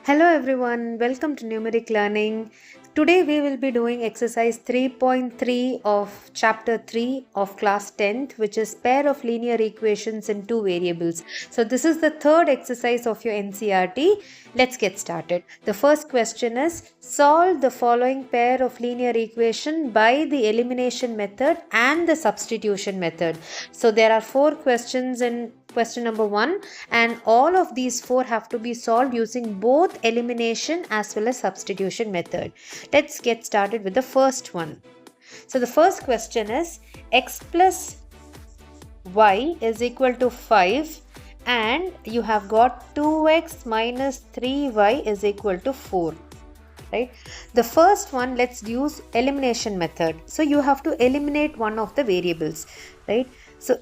Hello everyone, welcome to Numeric Learning. Today we will be doing exercise 3.3 of chapter 3 of class 10th, which is pair of linear equations in two variables. So this is the third exercise of your NCERT. Let's get started. The first question is solve the following pair of linear equation by the elimination method and the substitution method. So there are 4 questions in question number 1, and all of these 4 have to be solved using both elimination as well as substitution method. Let's get started with the first one. So the first question is x plus y is equal to 5 and you have got 2x minus 3y is equal to 4. Right? The first one, let's use elimination method. So you have to eliminate one of the variables, right? So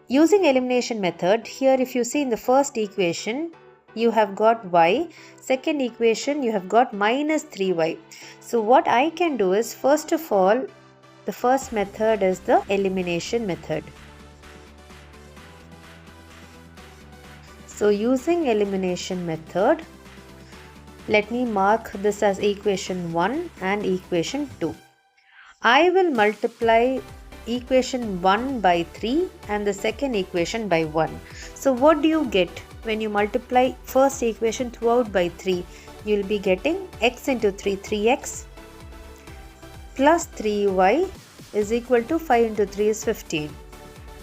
using elimination method, here if you see in the first equation, you have got y. Second equation, you have got minus 3y. So what I can do is, first of all, the first method is the elimination method. So using elimination method, let me mark this as equation 1 and equation 2. I will multiply equation 1 by 3 and the second equation by 1. So what do you get when you multiply first equation throughout by 3? You will be getting x into 3, 3x plus 3y is equal to 5 into 3 is 15.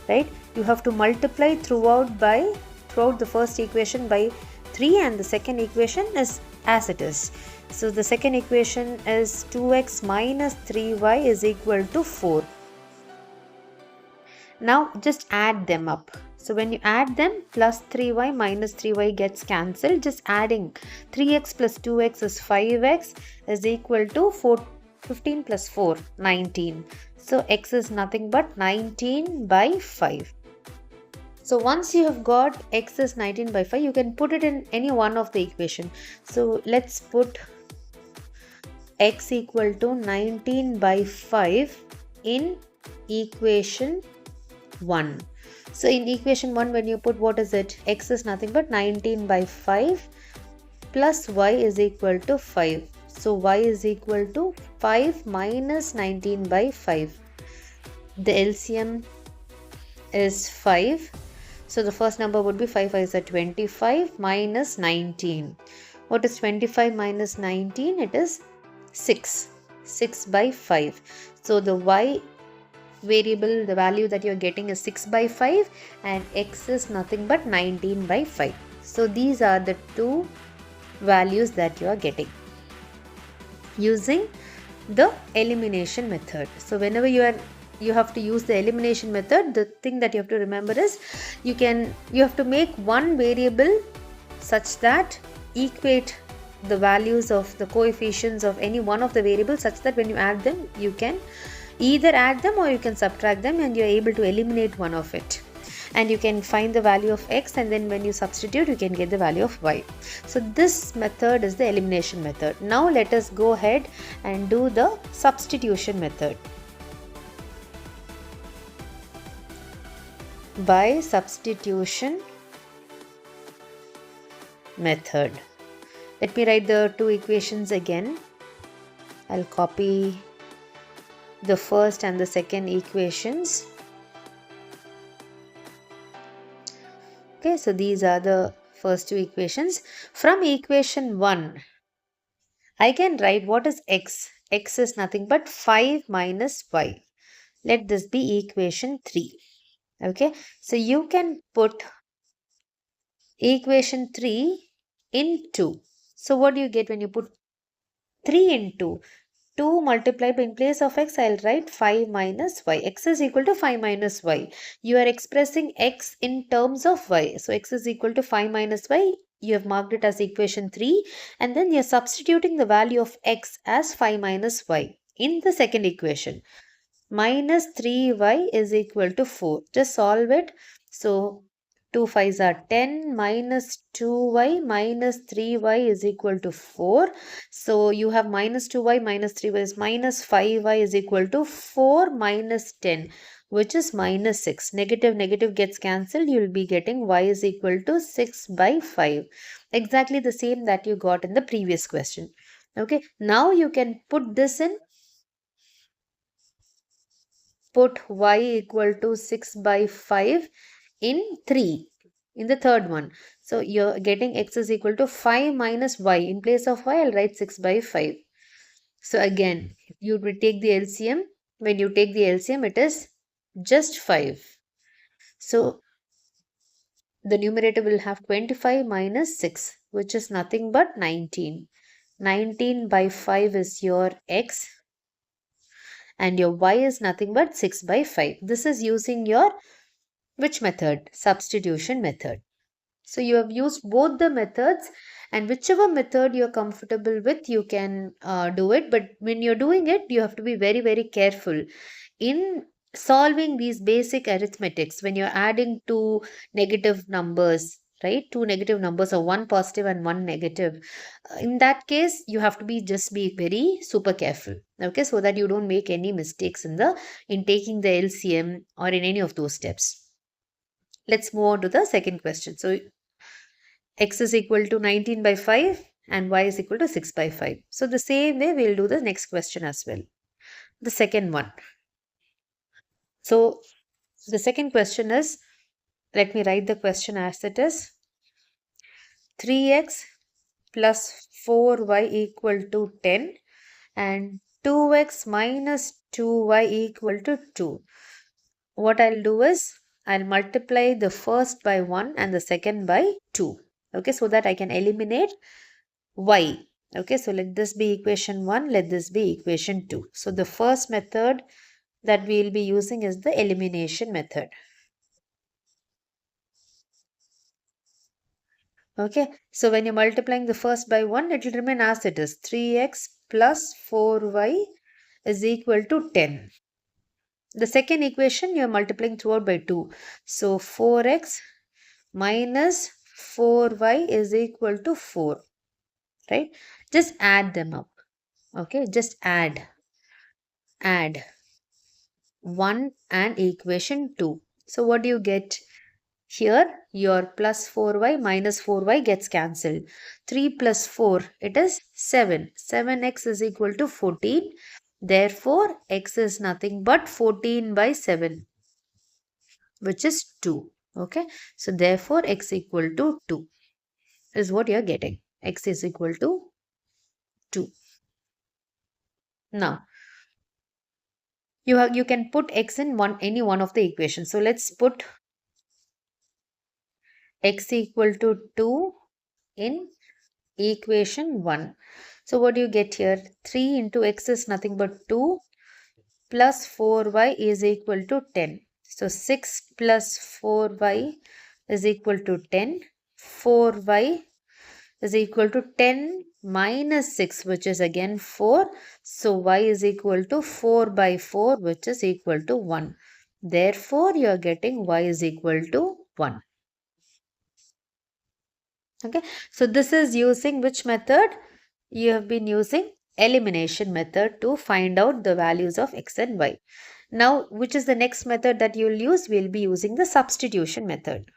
Right? You have to multiply throughout the first equation by 3 and the second equation is as it is. So the second equation is 2x minus 3y is equal to 4. Now just add them up. So when you add them, plus 3y minus 3y gets cancelled. Just adding 3x plus 2x is 5x is equal to 15 plus 4, 19. So x is nothing but 19 by 5. So once you have got x is 19 by 5, you can put it in any one of the equation. So let's put x equal to 19 by 5 in equation 1. So in equation 1, when you put, what is it? X is nothing but 19 by 5 plus y is equal to 5. So y is equal to 5 minus 19 by 5. The LCM is 5. So the first number would be 5 is a 25 minus 19. What is 25 minus 19? It is 6. 6 by 5. So the y variable, the value that you are getting is 6 by 5 and x is nothing but 19 by 5. So these are the two values that you are getting using the elimination method. So whenever you have to use the elimination method, the thing that you have to remember is you have to make one variable such that equate the values of the coefficients of any one of the variables, such that when you add them, you can either add them or you can subtract them and you are able to eliminate one of it. And you can find the value of x, and then when you substitute, you can get the value of y. So this method is the elimination method. Now let us go ahead and do the substitution method. By substitution method, let me write the two equations again. I'll copy the first and the second equations. Okay, so these are the first two equations. From equation 1, I can write what is x. X is nothing but 5 minus y. Let this be equation 3. Okay, so you can put equation 3 in 2. So what do you get when you put 3 in 2? 2 multiplied by, in place of x, I'll write 5 minus y. X is equal to 5 minus y. You are expressing x in terms of y. So x is equal to 5 minus y. You have marked it as equation 3. And then you are substituting the value of x as 5 minus y in the second equation. Minus 3y is equal to 4. Just solve it. So 2 5s are 10 minus 2y minus 3y is equal to 4. So you have minus 2y minus 3y is minus 5y is equal to 4 minus 10, which is minus 6. Negative gets cancelled. You will be getting y is equal to 6 by 5. exactly the same that you got in the previous question. Okay, now you can put this in, put y equal to 6 by 5 in 3, in the third one. So you're getting x is equal to 5 minus y. In place of y, I'll write 6 by 5. So again, you will take the LCM. When you take the LCM, it is just 5. So the numerator will have 25 minus 6, which is nothing but 19. 19 by 5 is your x, and your y is nothing but 6 by 5. This is using your which method? Substitution method. So you have used both the methods, and whichever method you're comfortable with, you can do it. But when you're doing it, you have to be very, very careful in solving these basic arithmetics. When you're adding two negative numbers, right? Two negative numbers, or one positive and one negative. In that case, you have to be very super careful. Okay, so that you don't make any mistakes in taking the LCM or in any of those steps. Let's move on to the second question. So x is equal to 19 by 5 and y is equal to 6 by 5. So the same way we'll do the next question as well. The second one. So the second question is, let me write the question as it is. 3x plus 4y equal to 10 and 2x minus 2y equal to 2. What I'll do is, I'll multiply the first by 1 and the second by 2. Okay, so that I can eliminate y. Okay, so let this be equation 1, let this be equation 2. So the first method that we will be using is the elimination method. Okay, so when you're multiplying the first by 1, it will remain as it is. 3x plus 4y is equal to 10. The second equation you're multiplying throughout by 2. So 4x minus 4y is equal to 4. Right? Just add them up. Okay, just add 1 and equation 2. So what do you get? Here your plus 4y minus 4y gets cancelled. 3 plus 4, it is 7. 7x is equal to 14. Therefore, x is nothing but 14 by 7, which is 2. Okay. So therefore, x equal to 2 is what you're getting. X is equal to 2. Now, you can put x in any one of the equations. So let's put x equal to 2 in equation 1. So what do you get here? 3 into x is nothing but 2 plus 4y is equal to 10. So 6 plus 4y is equal to 10. 4y is equal to 10 minus 6, which is again 4. So y is equal to 4 by 4, which is equal to 1. Therefore, you are getting y is equal to 1. Okay, so this is using which method? You have been using elimination method to find out the values of x and y. Now, which is the next method that you will use? We will be using the substitution method.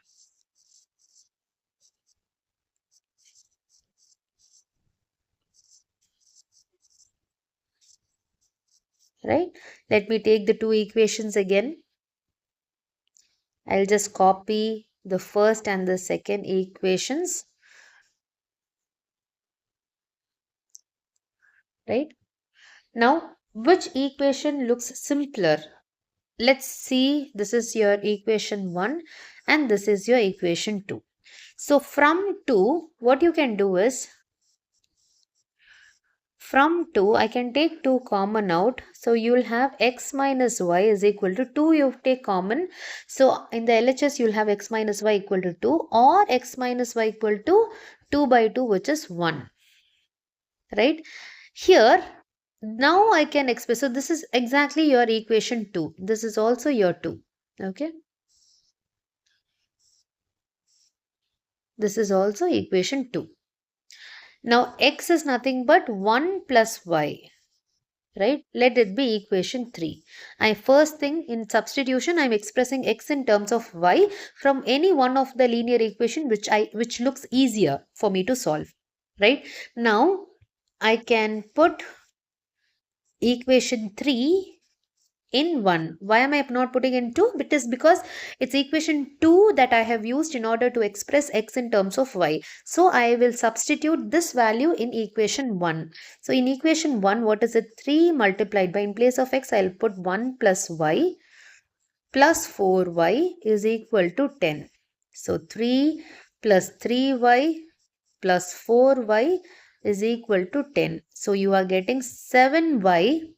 Right? Let me take the two equations again. I'll just copy the first and the second equations. Right? Now, which equation looks simpler? Let's see, this is your equation 1 and this is your equation 2. So from 2, what you can do is, from 2, I can take 2 common out. So you will have x minus y is equal to 2, you take common. So in the LHS, you will have x minus y equal to 2 or x minus y equal to 2 by 2, which is 1. Right? Here, now I can express. So this is exactly your equation 2. This is also your 2. Okay. This is also equation 2. Now x is nothing but 1 plus y. right? Let it be equation 3. I first thing in substitution, I'm expressing x in terms of y from any one of the linear equation which looks easier for me to solve, right? Now I can put equation 3 in 1. Why am I not putting in 2? It is because it's equation 2 that I have used in order to express x in terms of y. So I will substitute this value in equation 1. So in equation 1, what is it? 3 multiplied by, in place of x, I'll put 1 plus y plus 4y is equal to 10. So 3 plus 3y plus 4y is equal to 10. So you are getting 7y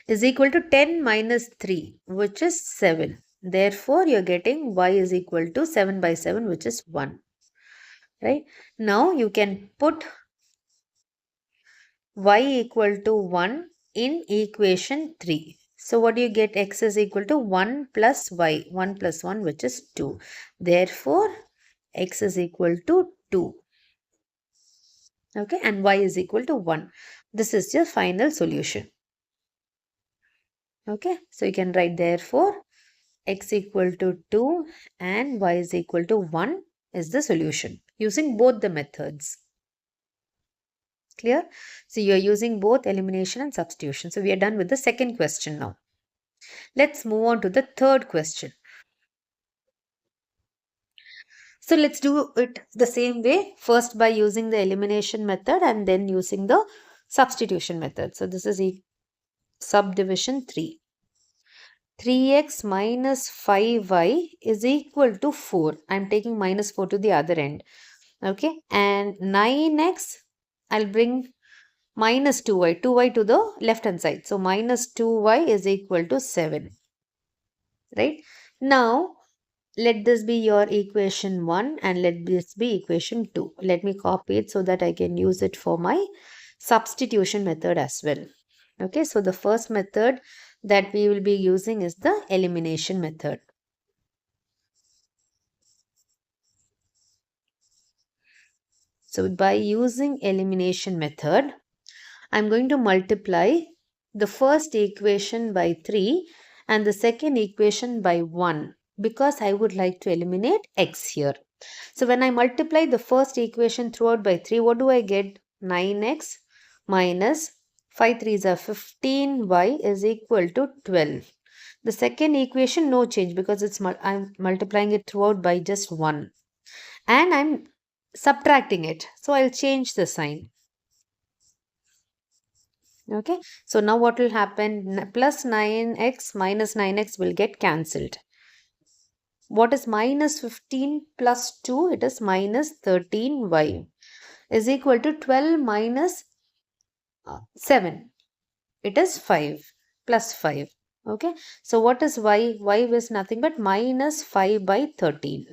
is equal to 10 minus 3, which is 7. Therefore, you're getting y is equal to 7 by 7, which is 1. Right? Now, you can put y equal to 1 in equation 3. So, what do you get? X is equal to 1 plus y. 1 plus 1, which is 2. Therefore, x is equal to 2. Okay, and y is equal to 1. This is your final solution. Okay, so you can write therefore x equal to 2 and y is equal to 1 is the solution using both the methods. Clear? So you are using both elimination and substitution. So we are done with the second question now. Let's move on to the third question. So let's do it the same way, first by using the elimination method and then using the substitution method. So this is subdivision 3. 3x minus 5y is equal to 4. I am taking minus 4 to the other end. Okay, and 9x, I'll bring minus 2y to the left hand side. So minus 2y is equal to 7. Right? Now, let this be your equation 1 and let this be equation 2. Let me copy it so that I can use it for my substitution method as well. Okay, so the first method that we will be using is the elimination method. So by using elimination method, I'm going to multiply the first equation by 3 and the second equation by 1 because I would like to eliminate x here. So when I multiply the first equation throughout by 3, what do I get? 9x minus 5 3s are 15y is equal to 12. The second equation, no change because I'm multiplying it throughout by just 1. And I'm subtracting it. So I'll change the sign. Okay. So now what will happen? Plus 9x minus 9x will get cancelled. What is minus 15 plus 2? It is minus 13y is equal to 12 minus 7. It is 5 plus 5. Okay. So what is y? Y is nothing but minus 5 by 13.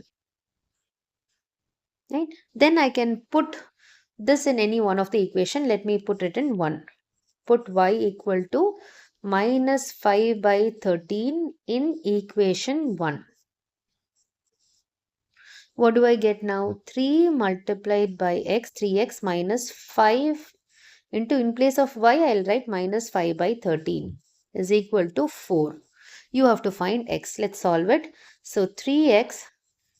Right. Then I can put this in any one of the equation. Let me put it in 1. Put y equal to minus 5 by 13 in equation 1. What do I get now? 3 multiplied by x, 3x minus 5 into, in place of y, I'll write minus 5 by 13 is equal to 4. You have to find x. Let's solve it. So 3x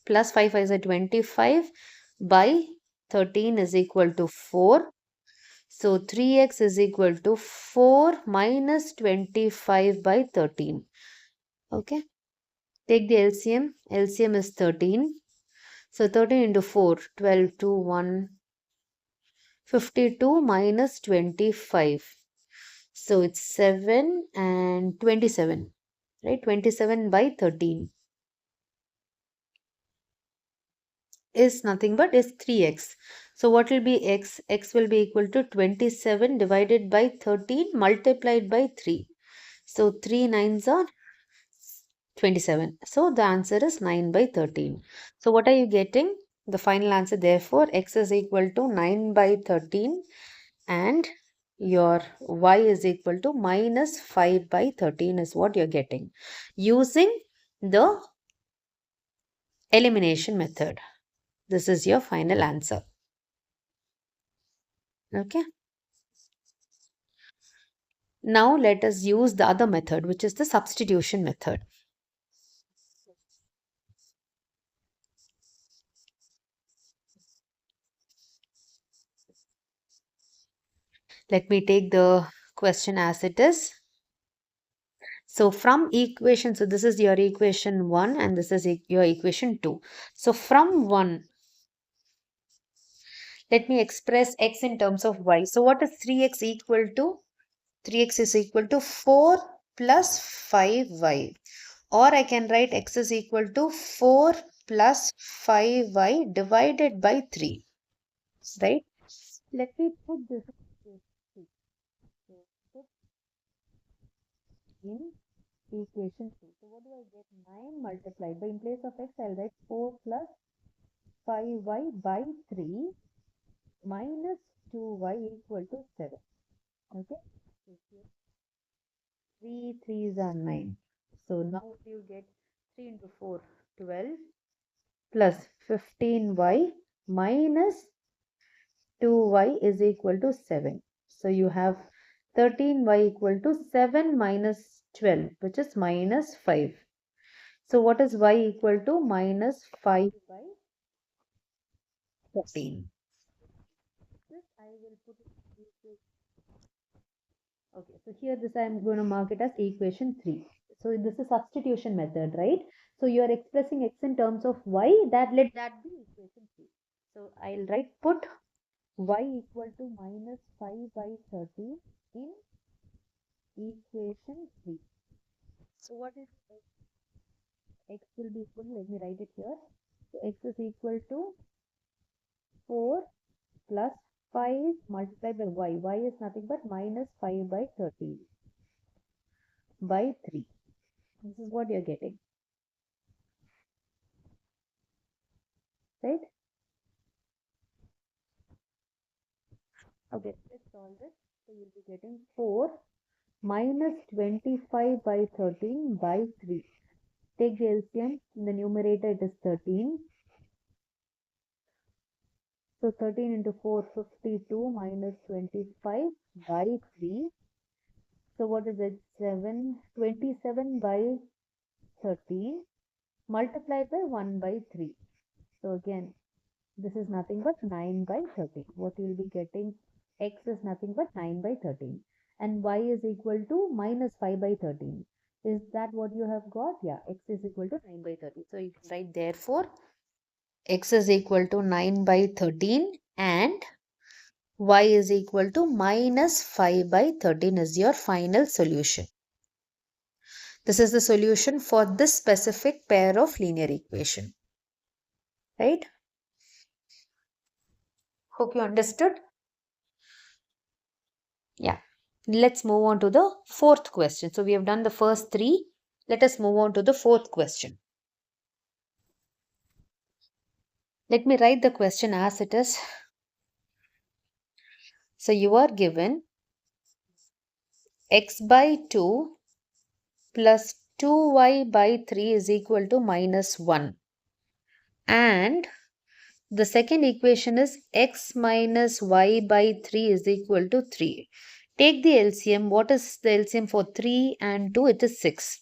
plus 5 is a 25 by 13 is equal to 4. So 3x is equal to 4 minus 25 by 13. Okay. Take the LCM. LCM is 13. So 13 into 4, 12 to 1, 52 minus 25. So it's 7 and 27. Right? 27 by 13 is nothing but is 3x. So what will be x? X will be equal to 27 divided by 13 multiplied by 3. So 3 9s are 27. So the answer is 9 by 13. So what are you getting? The final answer, therefore, x is equal to 9 by 13 and your y is equal to minus 5 by 13 is what you're getting using the elimination method. This is your final answer. Okay. Now let us use the other method, which is the substitution method. Let me take the question as it is. So from equation, so this is your equation 1 and this is your equation 2. So from 1, let me express x in terms of y. So what is 3x equal to? 3x is equal to 4 plus 5y. Or I can write x is equal to 4 plus 5y divided by 3. Right? Let me put this in equation 2. So what do I get? 9 multiplied by, in place of x, I'll write 4 plus 5y by 3 minus 2y equal to 7. Okay? 3 3s are 9. So now you get 3 into 4, 12 plus 15y minus 2y is equal to 7. So you have 13y equal to 7 minus 12, which is minus 5. So what is y equal to? Minus 5 by 13. This I will put it. Okay, so here this I am going to mark it as equation 3. So this is substitution method, right? So you are expressing x in terms of y, that let that be equation 3. So I'll write put y equal to minus 5 by 30 in equation 3. So what is x? X will be equal, let me write it here. So x is equal to 4 plus 5 multiplied by y. Y is nothing but minus 5 by 30 by 3. This is what you're getting. Right? Okay, let's solve this. So you'll be getting 4 minus 25 by 13 by 3. Take the LCM. In the numerator it is 13. So 13 into 4, 52 minus 25 by 3. So what is it? 27 by 13 multiplied by 1 by 3. So again, this is nothing but 9 by 13. What you will be getting? X is nothing but 9 by 13. And y is equal to minus 5 by 13. Is that what you have got? Yeah, x is equal to 9 by 13. So you can write therefore x is equal to 9 by 13 and y is equal to minus 5 by 13 is your final solution. This is the solution for this specific pair of linear equation. Right? Hope you understood. Yeah. Let's move on to the fourth question. So we have done the first three. Let us move on to the fourth question. Let me write the question as it is. So you are given x by 2 plus 2y by 3 is equal to minus 1. And the second equation is x minus y by 3 is equal to 3. Take the LCM. What is the LCM for 3 and 2? It is 6.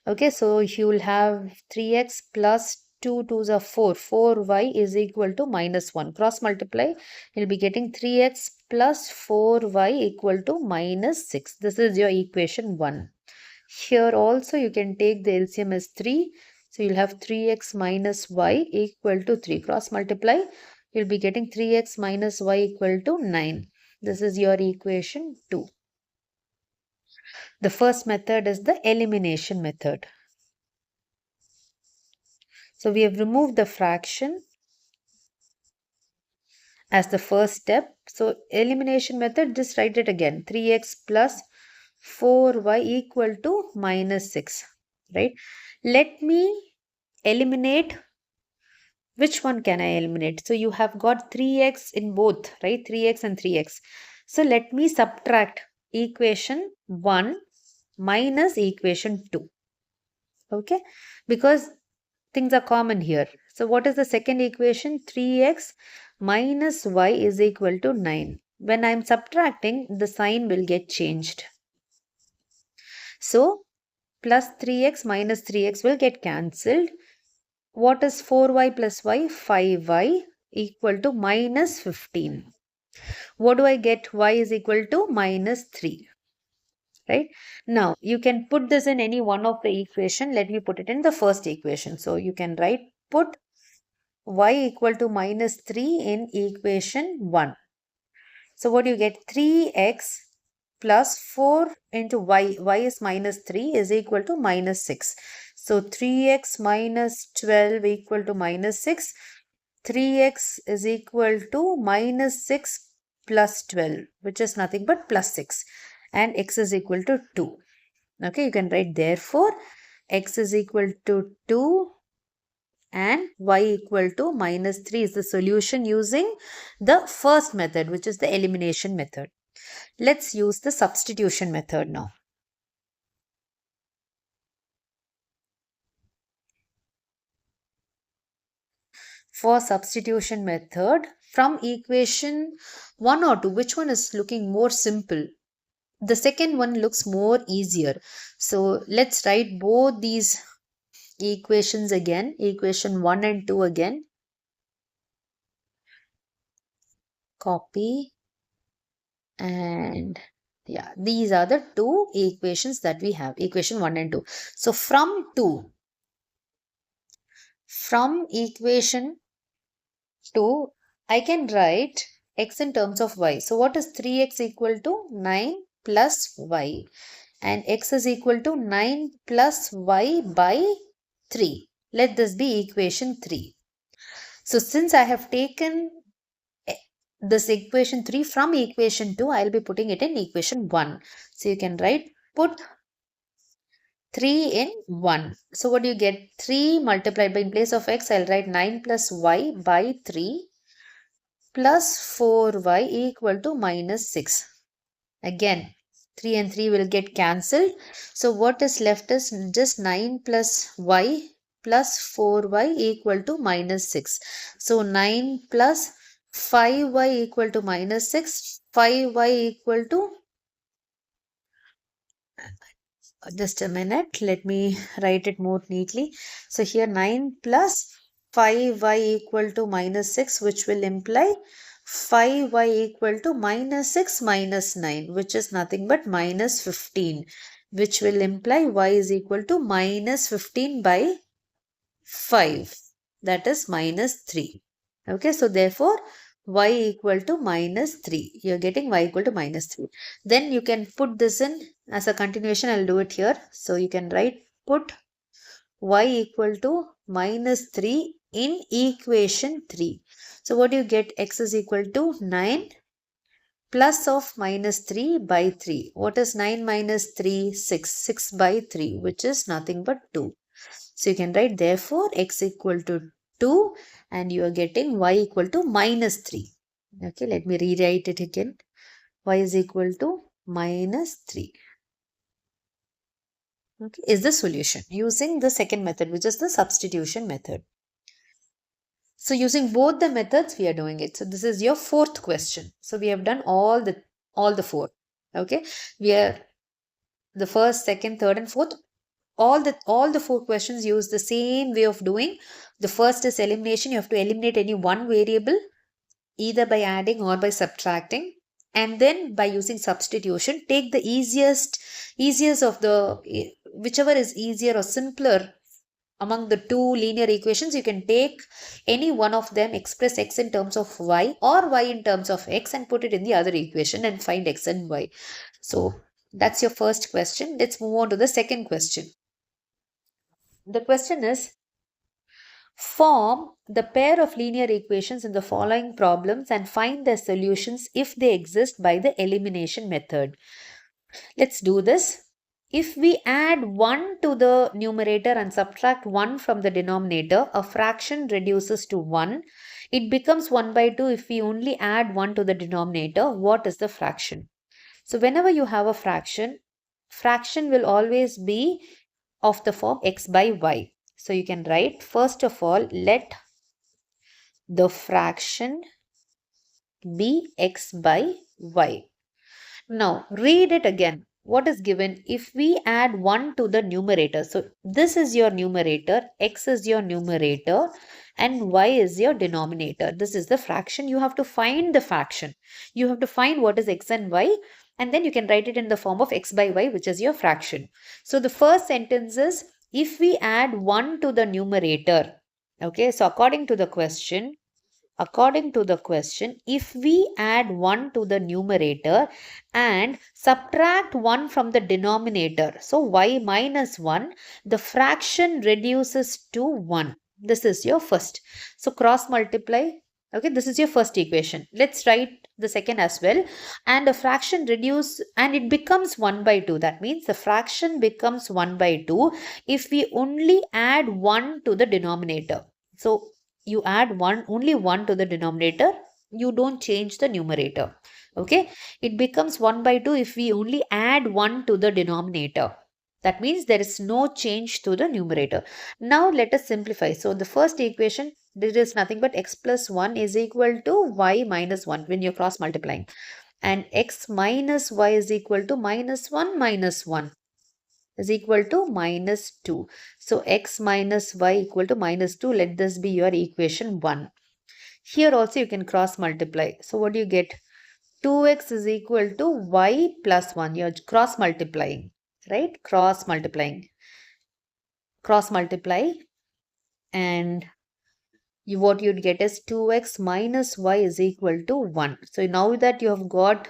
Okay, so you will have 3x plus 2 2s are 4. 4y is equal to minus 1. Cross multiply, you'll be getting 3x plus 4y equal to minus 6. This is your equation 1. Here also you can take the LCM as 3. So you'll have 3x minus y equal to 3. Cross multiply, you'll be getting 3x minus y equal to 9. This is your equation 2. The first method is the elimination method. So we have removed the fraction as the first step. So elimination method, just write it again. 3x plus 4y equal to minus 6. Right? Let me eliminate. Which one can I eliminate? So you have got 3x in both, right? 3x and 3x. So let me subtract equation 1 minus equation 2. Okay? Because things are common here. So what is the second equation? 3x minus y is equal to 9. When I am subtracting, the sign will get changed. So plus 3x minus 3x will get cancelled. What is 4y plus y? 5y equal to minus 15. What do I get? Y is equal to minus 3. Right? Now, you can put this in any one of the equation. Let me put it in the first equation. So, you can put y equal to minus 3 in equation 1. So, what do you get? 3x plus 4 into y is minus 3 is equal to minus 6. So, 3x minus 12 equal to minus 6. 3x is equal to minus 6 plus 12, which is nothing but plus 6. And x is equal to 2. Okay, you can write therefore x is equal to 2 and y equal to minus 3 is the solution using the first method, which is the elimination method. Let's use the substitution method now. For substitution method, from equation 1 or 2, which one is looking more simple? The second one looks more easier. So let's write both these equations again, equation 1 and 2 again. Copy, and yeah, these are the two equations that we have, equation 1 and 2. So from equation 2, I can write x in terms of y. So what is 3x equal to? 9 plus y. And x is equal to 9 plus y by 3. Let this be equation 3. So since I have taken this equation 3 from equation 2, I will be putting it in equation 1. So you can put 3 in 1. So what do you get? 3 multiplied by, in place of x, I'll write 9 plus y by 3 plus 4y equal to minus 6. Again, 3 and 3 will get cancelled. So what is left is just 9 plus y plus 4y equal to minus 6. So 9 plus 5y equal to minus 6. 5y equal to, just a minute, let me write it more neatly. So here 9 plus 5y equal to minus 6, which will imply 5y equal to minus 6 minus 9, which is nothing but minus 15, which will imply y is equal to minus 15 by 5, that is minus 3. Okay, so therefore y equal to minus 3. You're getting y equal to minus 3. Then you can put this in as a continuation. I'll do it here. So you can put y equal to minus 3 in equation 3. So what do you get? X is equal to 9 plus of minus 3 by 3. What is 9 minus 3? 6. 6 by 3, which is nothing but 2. So you can write therefore x equal to 2 and you are getting y equal to minus 3. Okay, let me rewrite it again. Y is equal to minus 3. Okay, is the solution using the second method, which is the substitution method. So using both the methods, we are doing it. So this is your fourth question. So we have done all the four. Okay, we are the first, second, third, and fourth. All the four questions use the same way of doing. The first is elimination. You have to eliminate any one variable either by adding or by subtracting, and then by using substitution, take the easiest of the, whichever is easier or simpler among the two linear equations. You can take any one of them, express x in terms of y or y in terms of x, and put it in the other equation and find x and y. So that's your first question. Let's move on to the second question. The question is, form the pair of linear equations in the following problems and find their solutions if they exist by the elimination method. Let's do this. If we add 1 to the numerator and subtract 1 from the denominator, a fraction reduces to 1. It becomes 1 by 2 if we only add 1 to the denominator. What is the fraction? So whenever you have a fraction will always be of the form x by y. So you can write, first of all, let the fraction be x by y. Now read it again. what is given? If we add 1 to the numerator, so this is your numerator, x is your numerator, and y is your denominator. This is the fraction. You have to find the fraction. You have to find what is x and y, and then you can write it in the form of x by y, which is your fraction. So the first sentence is, if we add 1 to the numerator, okay, so according to the question, if we add 1 to the numerator and subtract 1 from the denominator, so y minus 1, the fraction reduces to 1. This is your first. So cross multiply. Okay, this is your first equation. Let's write the second as well. And the fraction reduce and it becomes 1 by 2. That means the fraction becomes 1 by 2 if we only add 1 to the denominator. So you add only 1 to the denominator, you don't change the numerator. Okay, it becomes 1 by 2 if we only add 1 to the denominator. That means there is no change to the numerator. Now let us simplify. So the first equation, there is nothing but x plus 1 is equal to y minus 1 when you're cross multiplying, and x minus y is equal to minus 1 minus 1 is equal to minus 2. So x minus y equal to minus 2. Let this be your equation 1. Here also you can cross multiply. So what do you get? 2x is equal to y plus 1. You're cross multiplying, right? Cross multiply, and what you'd get is 2x minus y is equal to 1. So now that you have got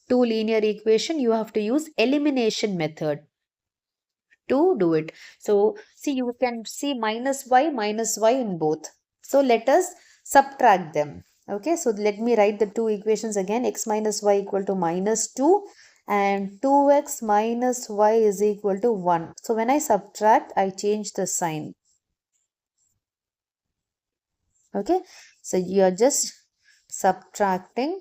two linear equation, you have to use elimination method to do it. So see, you can see minus y in both. So let us subtract them. Okay, so let me write the two equations again. X minus y equal to minus 2 and 2x minus y is equal to 1. So when I subtract, I change the sign. Okay, so you are just subtracting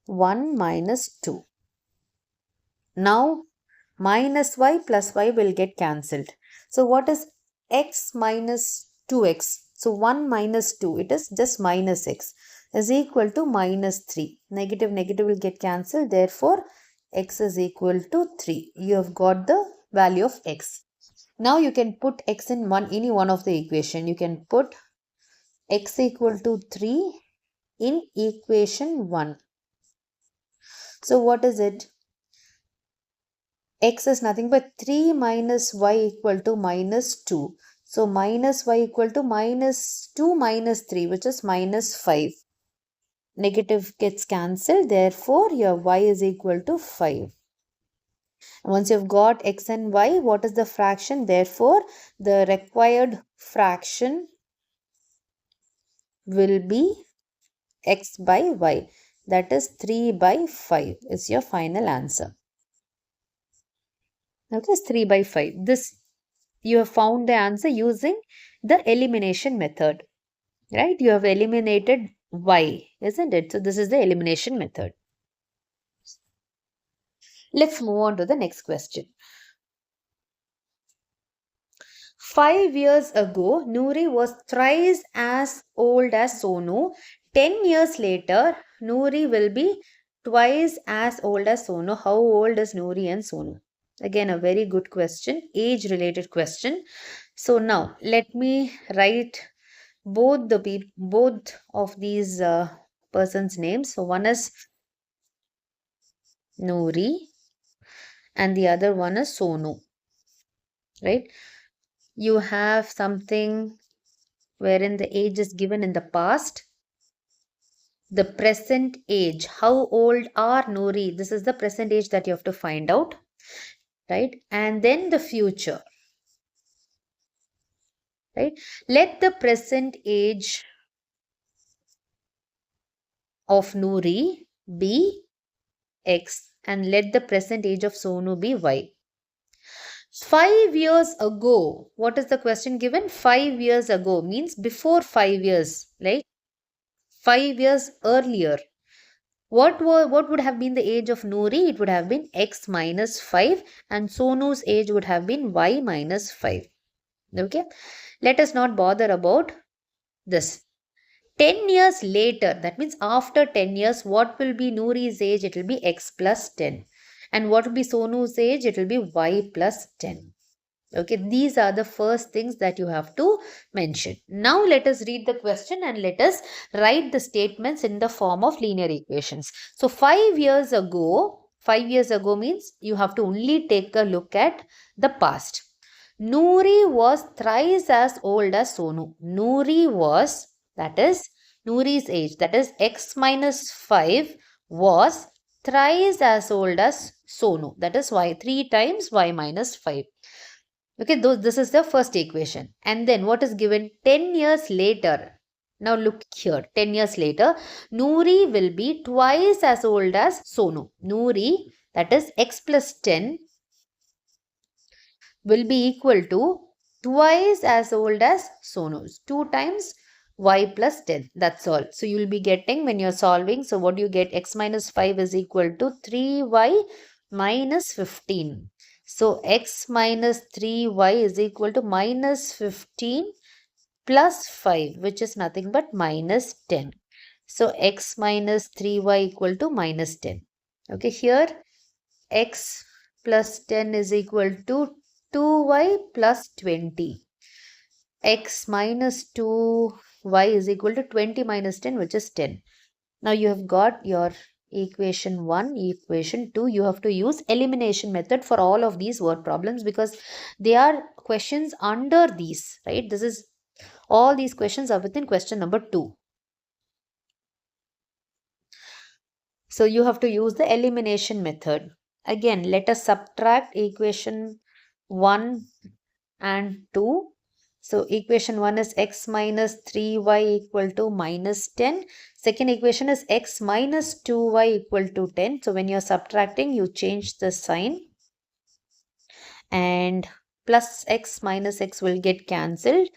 1 minus 2. Now minus y plus y will get cancelled. So what is x minus 2x? So 1 minus 2, it is just minus x is equal to minus 3. Negative will get cancelled. Therefore, x is equal to 3. You have got the value of x. Now you can put x in any one of the equation. You can put x equal to 3 in equation 1. So what is it? X is nothing but 3 minus y equal to minus 2. So minus y equal to minus 2 minus 3, which is minus 5. Negative gets cancelled. Therefore, your y is equal to 5. Once you've got x and y, what is the fraction? Therefore, the required fraction will be x by y. That is 3 by 5 is your final answer. Okay, it's 3 by 5. This, you have found the answer using the elimination method, right? You have eliminated y, isn't it? So this is the elimination method. Let's move on to the next question. 5 years ago, Noori was thrice as old as Sonu. 10 years later, Noori will be twice as old as Sonu. How old is Noori and Sonu? Again, a very good question, age-related question. So now, let me write both of these persons' names. So one is Noori and the other one is Sonu, right? You have something wherein the age is given in the past. The present age, how old are Noori? This is the present age that you have to find out, right? And then the future, right? Let the present age of Noori be x and let the present age of Sonu be y. 5 years ago, what is the question given? 5 years ago means before 5 years, right? 5 years earlier. What would have been the age of Noori? It would have been x minus 5 and Sonu's age would have been y minus 5. Okay. Let us not bother about this. 10 years later, that means after 10 years, what will be Noori's age? It will be x plus 10. And what will be Sonu's age? It will be y plus 10. Okay, these are the first things that you have to mention. Now let us read the question and let us write the statements in the form of linear equations. So 5 years ago means you have to only take a look at the past. Noori was thrice as old as Sonu. Noori was, that is Noori's age, that is x minus 5 was thrice as old as Sonu. That is y, 3 times y minus 5. Okay, this is the first equation. And then what is given? 10 years later. Now look here. 10 years later, Noori will be twice as old as Sonu. Noori, that is x plus 10, will be equal to twice as old as Sonu's. 2 times y plus 10. That's all. So you will be getting when you're solving. So what do you get? X minus 5 is equal to 3y minus 15. So x minus 3y is equal to minus 15 plus 5, which is nothing but minus 10. So x minus 3y equal to minus 10. Okay, here x plus 10 is equal to 2y plus 20. X minus 2y is equal to 20 minus 10, which is 10. Now you have got your equation 1, equation 2. You have to use elimination method for all of these word problems because they are questions under these, right? This is all these questions are within question number 2. So you have to use the elimination method. Again, let us subtract equation 1 and 2. So equation 1 is x minus 3y equal to minus 10. Second equation is x minus 2y equal to 10. So when you are subtracting, you change the sign. And plus x minus x will get cancelled.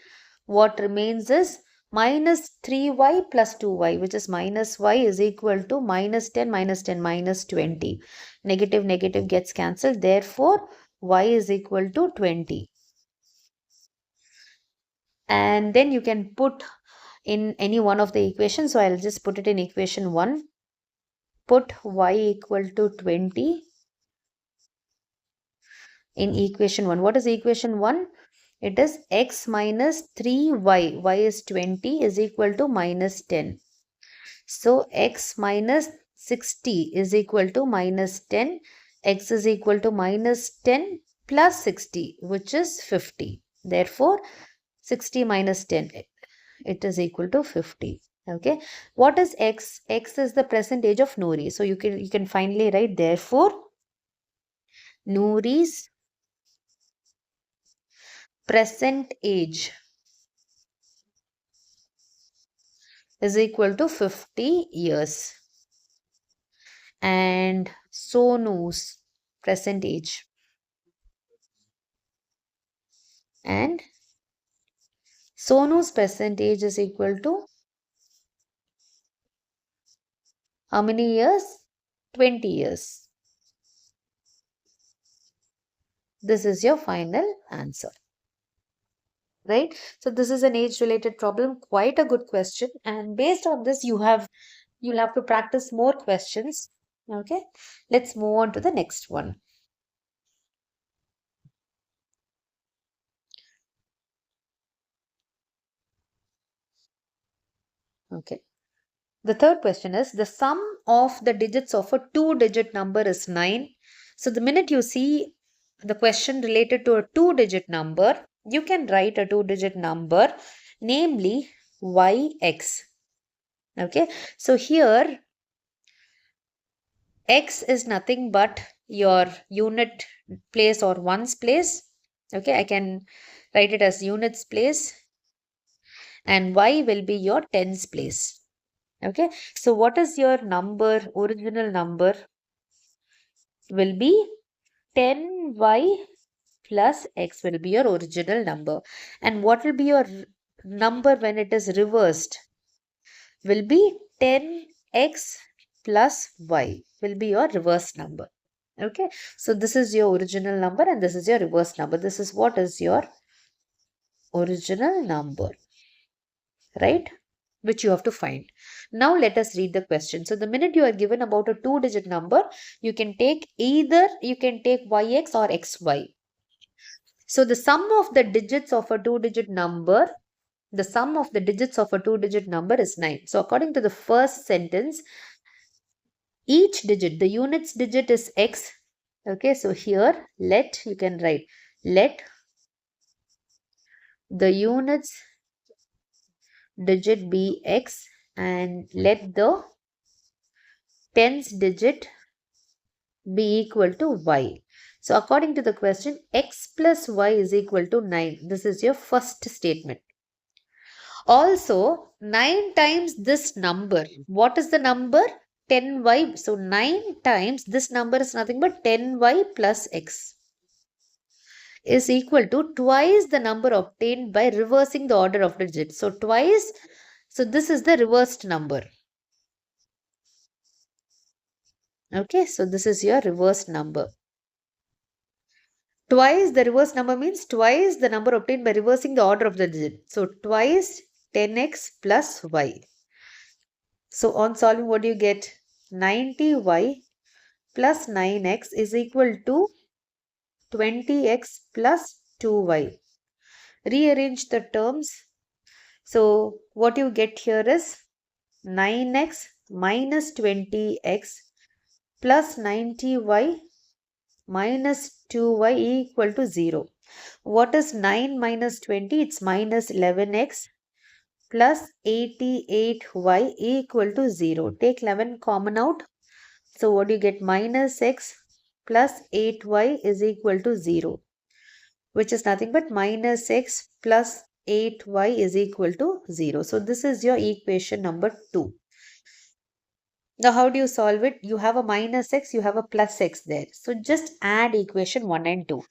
What remains is minus 3y plus 2y, which is minus y is equal to minus 10 minus 10 minus 20. Negative negative gets cancelled. Therefore, y is equal to 20. And then you can put in any one of the equations. So I'll just put it in equation 1. Put y equal to 20 in equation 1. What is equation 1? It is x minus 3y. Y is 20 is equal to minus 10. So x minus 60 is equal to minus 10. X is equal to minus 10 plus 60, which is 50. Therefore, 60 minus 10, it is equal to 50. Okay. What is x? X is the present age of Noori. So you can finally write, therefore, Noori's present age is equal to 50 years. And Sonu's present age. And Sonu's present age is equal to how many years? 20 years. This is your final answer. Right? So this is an age related problem, quite a good question. And based on this, you'll have to practice more questions. Okay. Let's move on to the next one. Okay. The third question is the sum of the digits of a 2-digit number is 9. So the minute you see the question related to a 2-digit number, you can write a 2-digit number, namely yx. Okay. So here x is nothing but your unit place or ones place. Okay. I can write it as units place. And y will be your tens place. Okay. So what is your number, original number? Will be 10y plus x will be your original number. And what will be your number when it is reversed? Will be 10x plus y will be your reverse number. Okay. So this is your original number and this is your reverse number. This is what is your original number. Right? which you have to find. Now let us read the question. So the minute you are given about a 2-digit number, you can take yx or xy. So the sum of the digits of a 2-digit number, is 9. So according to the first sentence, each digit, the units digit is x. Okay, so here you can write, let the units digit be x and let the tens digit be equal to y. So according to the question, x plus y is equal to 9. This is your first statement. Also, 9 times this number. What is the number? 10y. So 9 times this number is nothing but 10y plus x is equal to twice the number obtained by reversing the order of digits. So twice. So this is the reversed number. Okay, so this is your reversed number. Twice the reverse number means twice the number obtained by reversing the order of the digit. So twice 10x plus y. So on solving, what do you get? 90y plus 9x is equal to 20x plus 2y. Rearrange the terms. So what you get here is 9x minus 20x plus 90y minus 2y equal to 0. What is 9 minus 20? It's minus 11x plus 88y equal to 0. Take 11 common out. So what do you get? Minus x plus 8y is equal to 0, which is nothing but minus x plus 8y is equal to 0. So this is your equation number 2. Now how do you solve it? You have a minus x, you have a plus x there. So just add equation 1 and 2.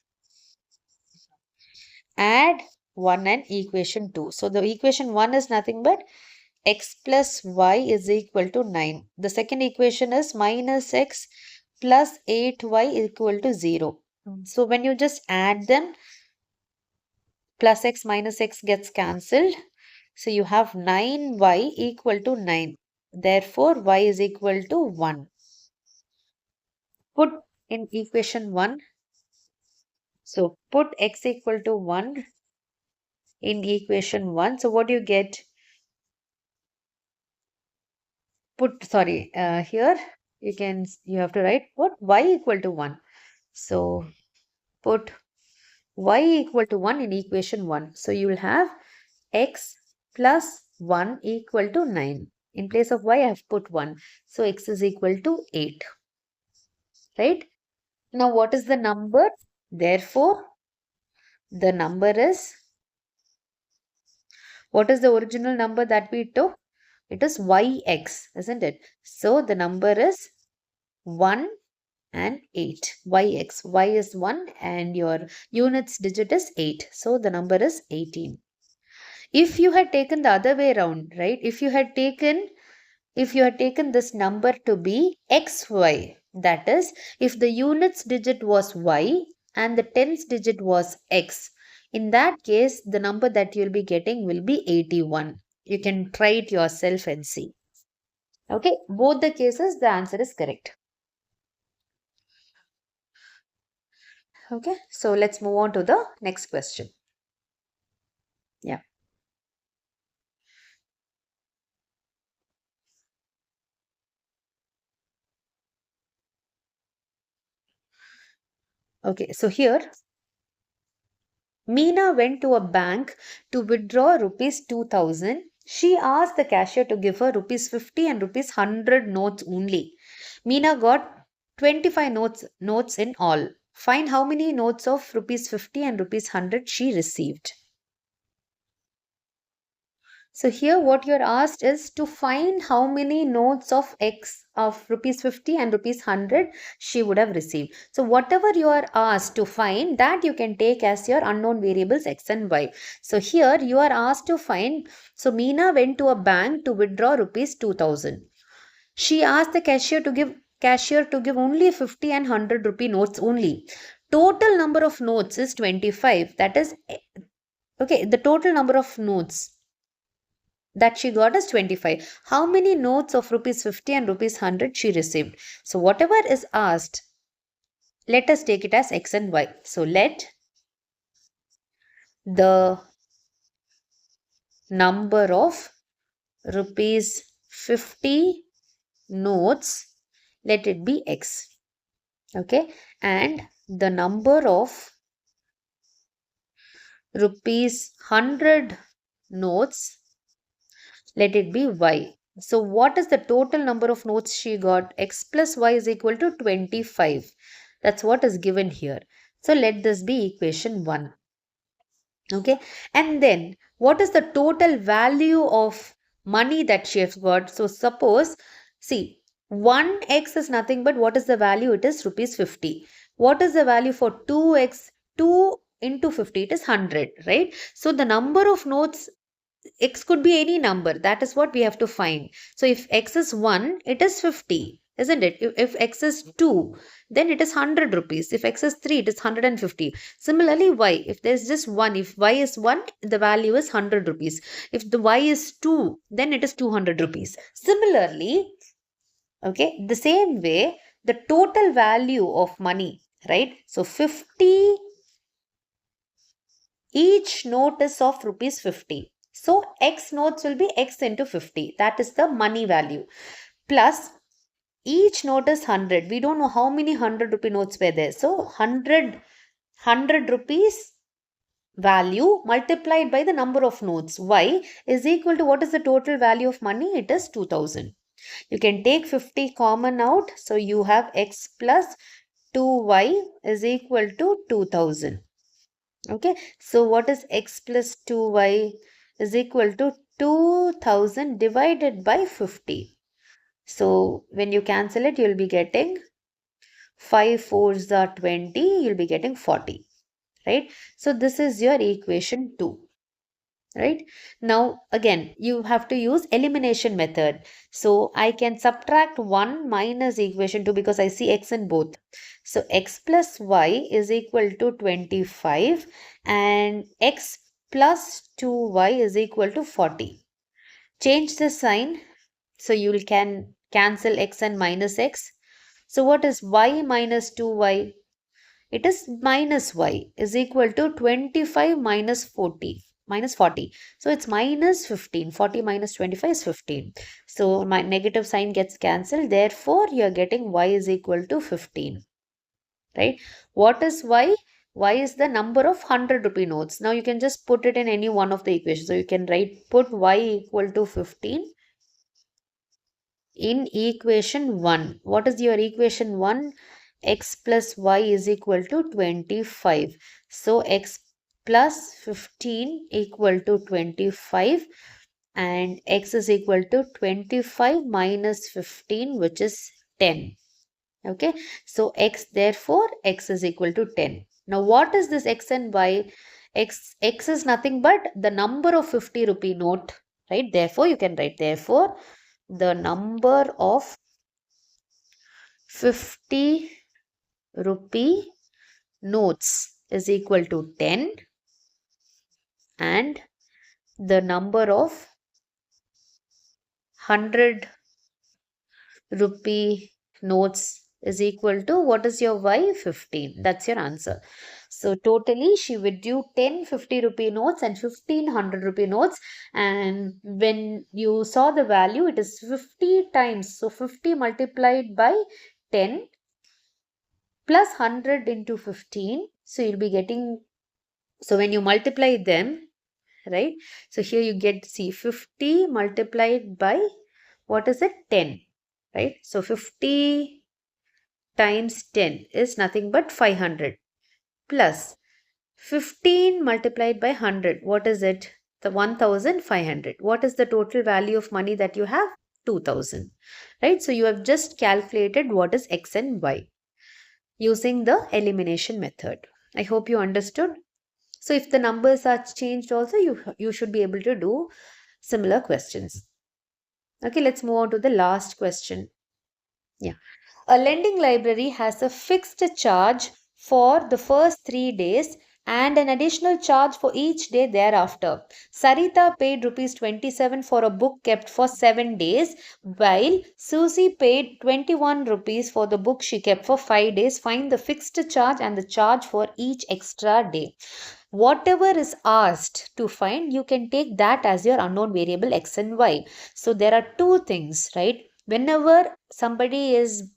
Add 1 and equation 2. So the equation 1 is nothing but x plus y is equal to 9. The second equation is minus x plus 8y equal to 0. So when you just add them, plus x minus x gets cancelled. So you have 9y equal to 9. Therefore, y is equal to 1. Put in equation 1. So put x equal to 1 in equation 1. So what do you get? Here you have to write what? Y equal to 1. So put y equal to 1 in equation 1. So you will have x plus 1 equal to 9. In place of y, I have put 1. So x is equal to 8. Right? Now what is the number? Therefore, the number is, what is the original number that we took? It is yx, isn't it? So the number is 1 and 8. Yx. Y is 1 and your units digit is 8. So the number is 18. If you had taken the other way around, right? If you had taken this number to be xy, that is, if the units digit was y and the tens digit was x, in that case, the number that you'll be getting will be 81. You can try it yourself and see. Okay, both the cases, the answer is correct. Okay, so let's move on to the next question. Yeah. Okay, so here, Meena went to a bank to withdraw rupees 2000. She asked the cashier to give her rupees 50 and rupees 100 notes only. Meena got 25 notes in all. Find how many notes of rupees 50 and rupees 100 she received. So here what you're asked is to find how many notes of rupees 50 and rupees 100 she would have received. So whatever you are asked to find, that you can take as your unknown variables x and y. So here you are asked to find, so Meena went to a bank to withdraw rupees 2000. She asked the cashier to give only 50 and 100 rupee notes only. Total number of notes is 25. That is, okay, the total number of notes. that she got is 25. How many notes of rupees 50 and rupees 100 she received? So whatever is asked, let us take it as x and y. So let the number of rupees 50 notes, let it be x. Okay, and the number of rupees 100 notes, let it be y. So what is the total number of notes she got? X plus y is equal to 25. That's what is given here. So let this be equation 1. Okay, and then what is the total value of money that she has got? So suppose, see, 1x is nothing but what is the value? It is rupees 50. What is the value for 2x? 2 into 50, it is 100, right? So the number of notes, x could be any number. That is what we have to find. So if x is 1, it is 50, isn't it? If x is 2, then it is 100 rupees. If x is 3, it is 150. Similarly, y, if there is just 1, if y is 1, the value is 100 rupees. If the y is 2, then it is 200 rupees. Similarly, okay, the same way, the total value of money, right? So 50, each note is of rupees 50. So x notes will be x into 50. That is the money value. Plus each note is 100. We don't know how many 100 rupee notes were there. So 100 rupees value multiplied by the number of notes y is equal to what is the total value of money? It is 2000. You can take 50 common out. So you have x plus 2y is equal to 2000. Okay, so what is x plus 2y is equal to 2000 divided by 50. So when you cancel it, you'll be getting 5 4s are 20, you'll be getting 40, right? So this is your equation 2. Right, now again you have to use elimination method. So I can subtract 1 minus equation 2 because I see x in both. So x plus y is equal to 25 and x plus 2y is equal to 40. Change the sign, so you can cancel x and minus x. So what is y minus 2y? It is minus y is equal to 25 minus 40. So it's minus 15. 40 minus 25 is 15. So my negative sign gets cancelled. Therefore, you are getting y is equal to 15. Right? What is y? Y is the number of 100 rupee notes. Now you can just put it in any one of the equations. So you can put y equal to 15 in equation 1. What is your equation 1? X plus y is equal to 25. So x plus 15 equal to 25 and x is equal to 25 minus 15, which is 10. Okay, so therefore x is equal to 10. Now what is this x and y? X is nothing but the number of 50 rupee note, right? Therefore you can write, therefore the number of 50 rupee notes is equal to 10 and the number of 100 rupee notes is equal to, what is your y? 15. That's your answer. So totally she withdrew 10 50 rupee notes and 15 100 rupee notes, and when you saw the value, it is 50 times. So 50 multiplied by 10 plus 100 into 15. So you'll be getting, so when you multiply them, right? So here you get, see, 50 multiplied by, what is it? 10, right? So 50 times 10 is nothing but 500 plus 15 multiplied by 100. What is it? The 1500. What is the total value of money that you have? 2000, right? So you have just calculated what is x and y using the elimination method. I hope you understood. So if the numbers are changed also, you should be able to do similar questions. Okay, let's move on to the last question. Yeah. A lending library has a fixed charge for the first 3 days and an additional charge for each day thereafter. Sarita paid rupees 27 for a book kept for 7 days, while Susie paid 21 rupees for the book she kept for 5 days. Find the fixed charge and the charge for each extra day. Whatever is asked to find, you can take that as your unknown variable x and y. So there are two things, right? Whenever somebody is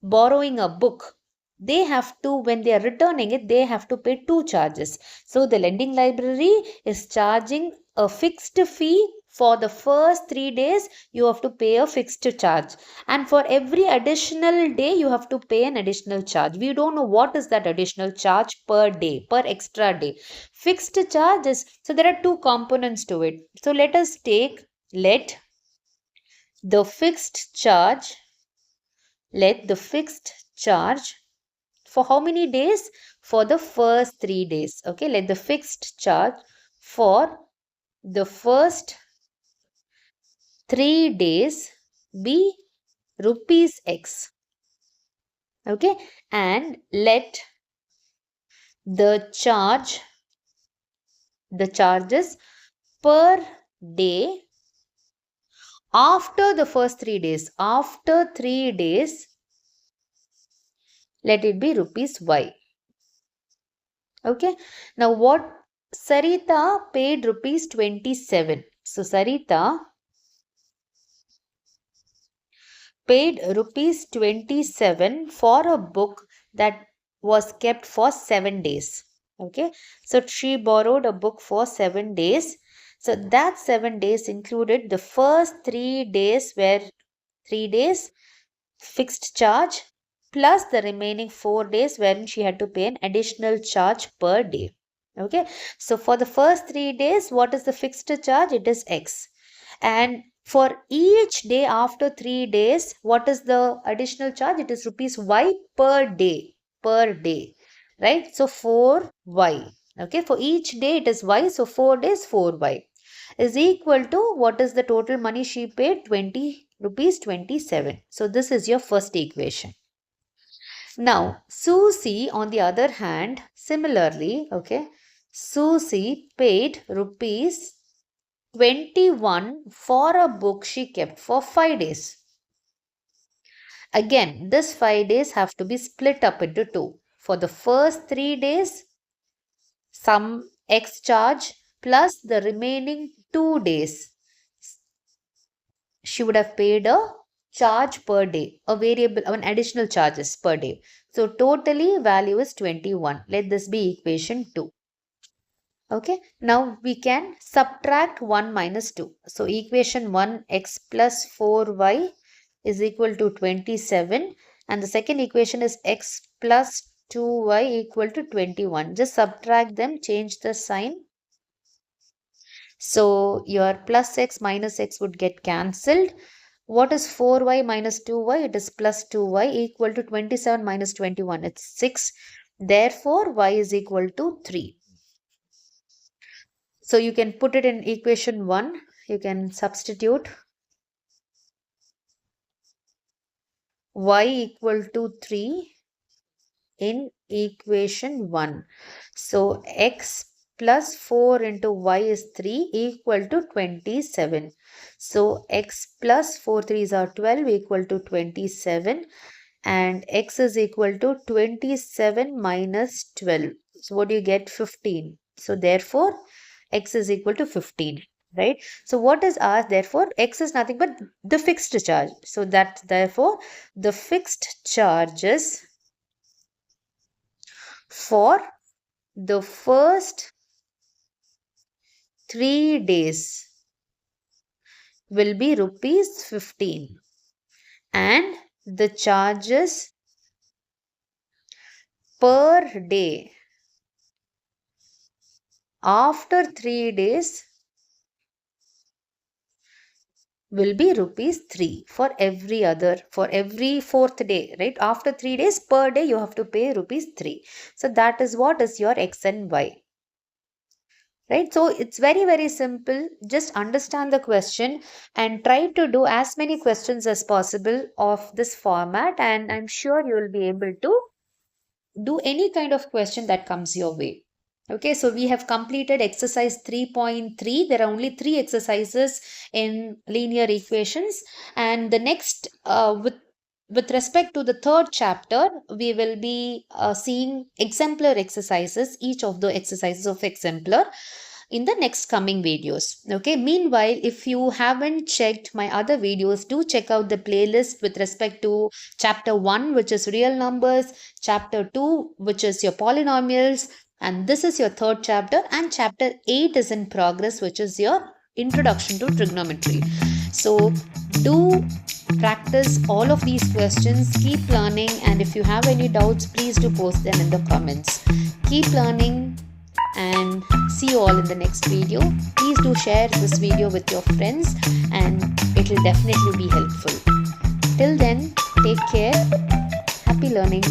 borrowing a book, they have to, when they are returning it, they have to pay two charges. So the lending library is charging a fixed fee. For the first 3 days you have to pay a fixed charge, and for every additional day you have to pay an additional charge. We don't know what is that additional charge per day, per extra day. Fixed charge is, so there are two components to it. So let us take, let the fixed charge let the fixed charge for how many days? For the first 3 days. Okay, let the fixed charge for the first 3 days be rupees x. Okay, and let the charges per day after the first 3 days. After 3 days, let it be rupees y. Okay, now what? Sarita paid rupees 27. So Sarita paid rupees 27 for a book that was kept for 7 days. Okay, so she borrowed a book for 7 days. So that 7 days included the first 3 days, where 3 days fixed charge, plus the remaining 4 days wherein she had to pay an additional charge per day. Okay, so for the first 3 days, what is the fixed charge? It is x. And for each day after 3 days, what is the additional charge? It is rupees y per day. Per day, right? So 4y. Okay, for each day it is y. So 4 days, 4y is equal to, what is the total money she paid? 20 rupees 27. So this is your first equation. Now Susie, on the other hand, similarly, okay, Susie paid rupees 21 for a book she kept for 5 days. Again, this 5 days have to be split up into two. For the first 3 days, some x charge, plus the remaining 2 days, she would have paid a charge per day, a variable, an additional charges per day. So totally value is 21. Let this be equation 2. Okay, now we can subtract 1 minus 2. So equation 1, x plus 4y is equal to 27, and the second equation is x plus 2y equal to 21. Just subtract them, change the sign. So your plus x minus x would get cancelled. What is 4y minus 2y? It is plus 2y equal to 27 minus 21. It's 6. Therefore, y is equal to 3. So you can put it in equation 1. You can substitute y equal to 3 in equation 1. So x plus 4 into y is 3 equal to 27. So x plus 4 3s are 12 equal to 27, and x is equal to 27 minus 12. So what do you get? 15. So therefore x is equal to 15, right? So what is asked? Therefore x is nothing but the fixed charge. So that therefore the fixed charges for the first 3 days will be rupees 15, and the charges per day after 3 days will be rupees 3 for every fourth day, right? After 3 days per day you have to pay rupees 3. So that is what is your x and y. Right, so it's very simple. Just understand the question and try to do as many questions as possible of this format, and I'm sure you will be able to do any kind of question that comes your way. Okay, so we have completed exercise 3.3. There are only 3 exercises in linear equations, and the next with respect to the third chapter, we will be seeing exemplar exercises, each of the exercises of exemplar in the next coming videos. Okay, meanwhile, if you haven't checked my other videos, do check out the playlist with respect to chapter 1, which is real numbers, chapter 2, which is your polynomials, and this is your third chapter, and chapter 8 is in progress, which is your introduction to trigonometry. So do practice all of these questions, keep learning, and if you have any doubts, please do post them in the comments. Keep learning, and see you all in the next video. Please do share this video with your friends, and it will definitely be helpful. Till then, take care. Happy learning.